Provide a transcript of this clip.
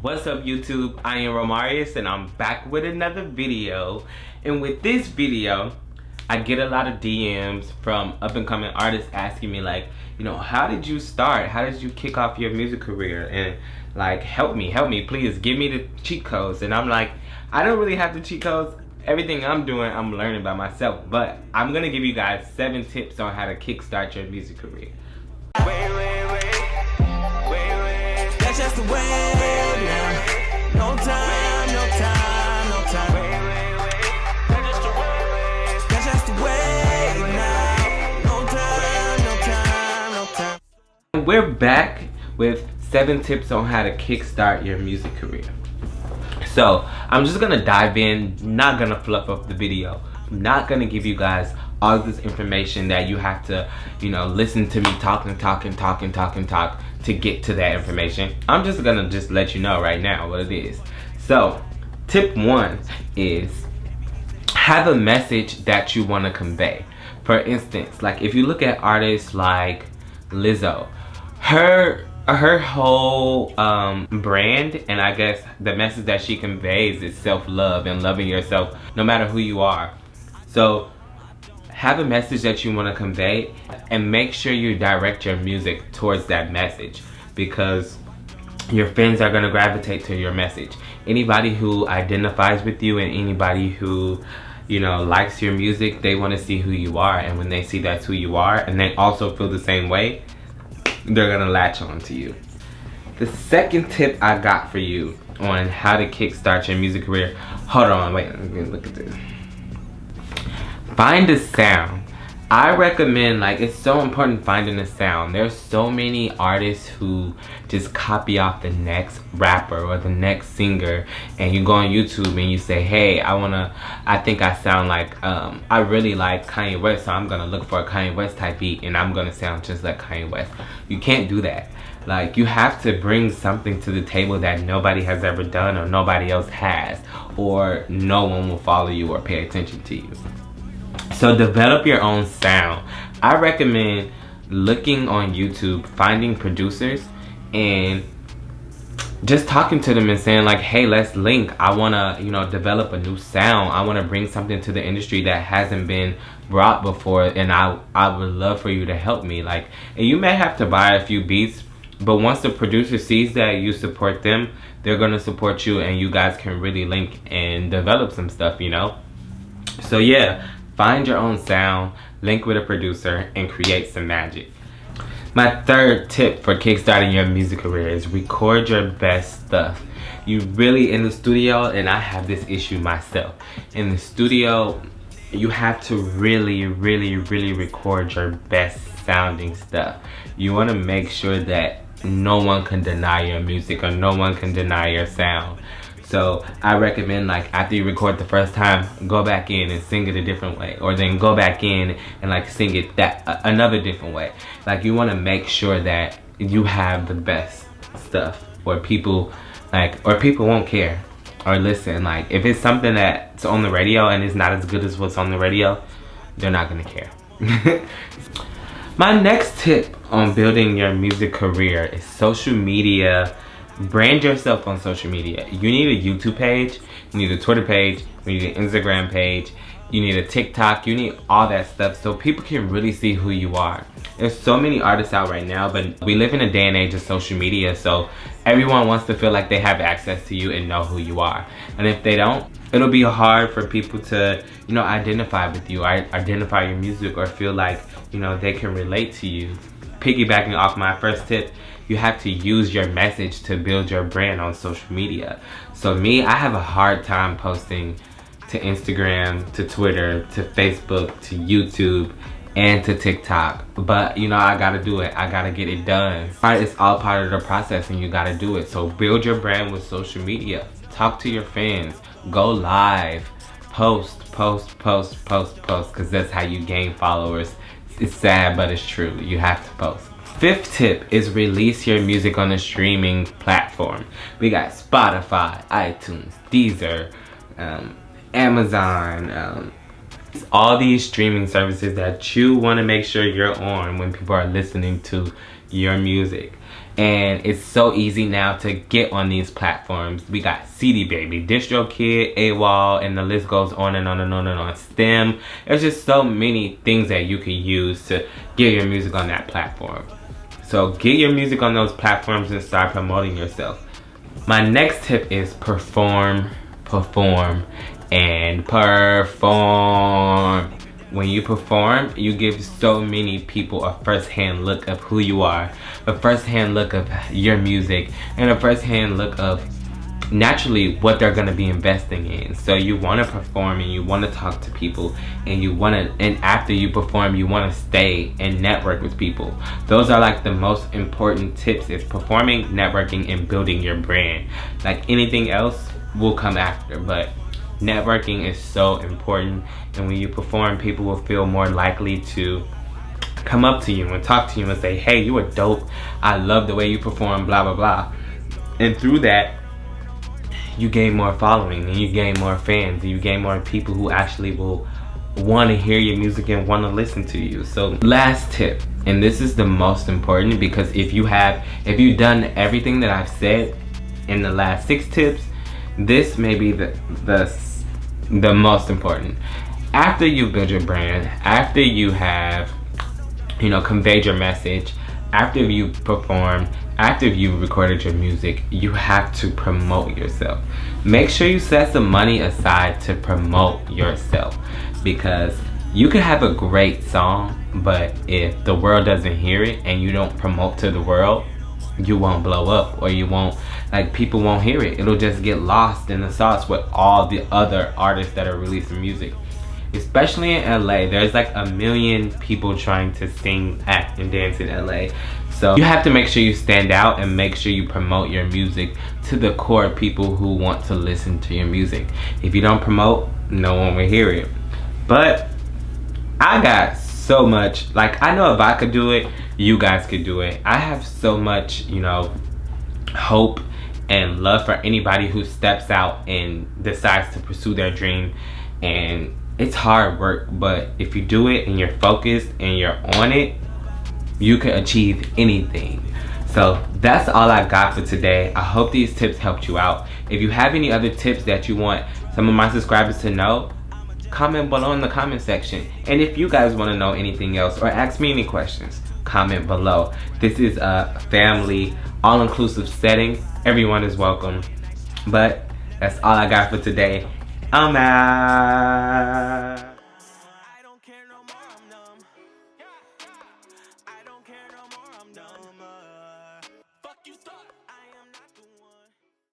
What's up YouTube? I am Romarius and I'm back with another video. And with this video, I get a lot of DMs from up and coming artists asking me like, you know, how did you start? How did you kick off your music career? And like, help me, please give me the cheat codes. And I'm like, I don't really have the cheat codes. Everything I'm doing, I'm learning by myself. But I'm gonna give you guys 7 tips on how to kickstart your music career. That's just the way now. No time, no time, no time. That's just the way now. No time, no time, no time. We're back with 7 tips on how to kickstart your music career. So I'm just gonna dive in, not gonna fluff up the video. I'm not gonna give you guys all this information that you have to, you know, listen to me talk to get to that information. I'm just gonna let you know right now what it is. So tip 1 is have a message that you want to convey. For instance, like if you look at artists like Lizzo, her whole brand, and I guess the message that she conveys is self-love and loving yourself no matter who you are. So have a message that you want to convey and make sure you direct your music towards that message, because your fans are going to gravitate to your message. Anybody who identifies with you and anybody who, you know, likes your music, they want to see who you are, and when they see that's who you are and they also feel the same way, they're going to latch on to you. The second tip I got for you on how to kickstart your music career, hold on, wait, let me look at this. Find a sound. I recommend, like, it's so important finding a sound. There's so many artists who just copy off the next rapper or the next singer, and you go on YouTube and you say, hey, I think I sound like, I really like Kanye West, so I'm gonna look for a Kanye West type beat and I'm gonna sound just like Kanye West. You can't do that. Like, you have to bring something to the table that nobody has ever done or nobody else has, or no one will follow you or pay attention to you. So develop your own sound. I recommend looking on YouTube, finding producers and just talking to them and saying like, hey, let's link. I wanna, you know, develop a new sound. I wanna bring something to the industry that hasn't been brought before, and I would love for you to help me. Like, and you may have to buy a few beats, but once the producer sees that you support them, they're gonna support you and you guys can really link and develop some stuff, you know? So yeah. Find your own sound, link with a producer, and create some magic. My third tip for kickstarting your music career is record your best stuff. You really, in the studio, and I have this issue myself, in the studio, you have to really record your best sounding stuff. You want to make sure that no one can deny your music or no one can deny your sound. So I recommend, like, after you record the first time, go back in and sing it a different way, or then go back in and like sing it another different way. Like, you want to make sure that you have the best stuff, or people won't care or listen. Like, if it's something that's on the radio and it's not as good as what's on the radio, they're not gonna care. My next tip on building your music career is social media. Brand yourself on social media. You need a YouTube page, you need a Twitter page, you need an Instagram page, you need a TikTok, you need all that stuff so people can really see who you are. There's so many artists out right now, but we live in a day and age of social media, so everyone wants to feel like they have access to you and know who you are. And if they don't, it'll be hard for people to, you know, identify with you, or identify your music, or feel like, you know, they can relate to you. Piggybacking off my first tip, you have to use your message to build your brand on social media. So me, I have a hard time posting to Instagram, to Twitter, to Facebook, to YouTube, and to TikTok. But, you know, I gotta do it. I gotta get it done. It's all part of the process and you gotta do it. So build your brand with social media. Talk to your fans. Go live. Post, because that's how you gain followers. It's sad, but it's true. You have to post. Fifth tip is release your music on a streaming platform. We got Spotify, iTunes, Deezer, Amazon, all these streaming services that you want to make sure you're on when people are listening to your music. And it's so easy now to get on these platforms. We got CD Baby, DistroKid, AWOL, and the list goes on and on and on and on. Stem. There's just so many things that you can use to get your music on that platform. So get your music on those platforms and start promoting yourself. My next tip is perform, and perform. When you perform, you give so many people a first-hand look of who you are, a first-hand look of your music, and a first-hand look of naturally what they're gonna be investing in. So you wanna perform and you wanna talk to people, and after you perform, you wanna stay and network with people. Those are like the most important tips, is performing, networking, and building your brand. Like anything else will come after, but networking is so important. And when you perform, people will feel more likely to come up to you and talk to you and say, hey, you are dope, I love the way you perform, blah blah blah. And through that, you gain more following, and you gain more fans, and you gain more people who actually will want to hear your music and want to listen to you. So last tip, and this is the most important, because if you've done everything that I've said in the last 6 tips, this may be the most important. After you build your brand, after you have conveyed your message, after you've performed, after you've recorded your music, you have to promote yourself. Make sure you set some money aside to promote yourself, because you could have a great song, but if the world doesn't hear it and you don't promote to the world, you won't blow up, or people won't hear it. It'll just get lost in the sauce with all the other artists that are releasing music. Especially in LA, there's like a million people trying to sing, act, and dance in LA. So you have to make sure you stand out and make sure you promote your music to the core people who want to listen to your music. If you don't promote, no one will hear it. But I got so much, I know if I could do it, you guys could do it. I have so much, hope and love for anybody who steps out and decides to pursue their dream. And it's hard work, but if you do it and you're focused and you're on it, you can achieve anything. So that's all I got for today. I hope these tips helped you out. If you have any other tips that you want some of my subscribers to know, comment below in the comment section. And if you guys want to know anything else or ask me any questions, comment below. This is a family, all-inclusive setting. Everyone is welcome. But that's all I got for today. I'm out.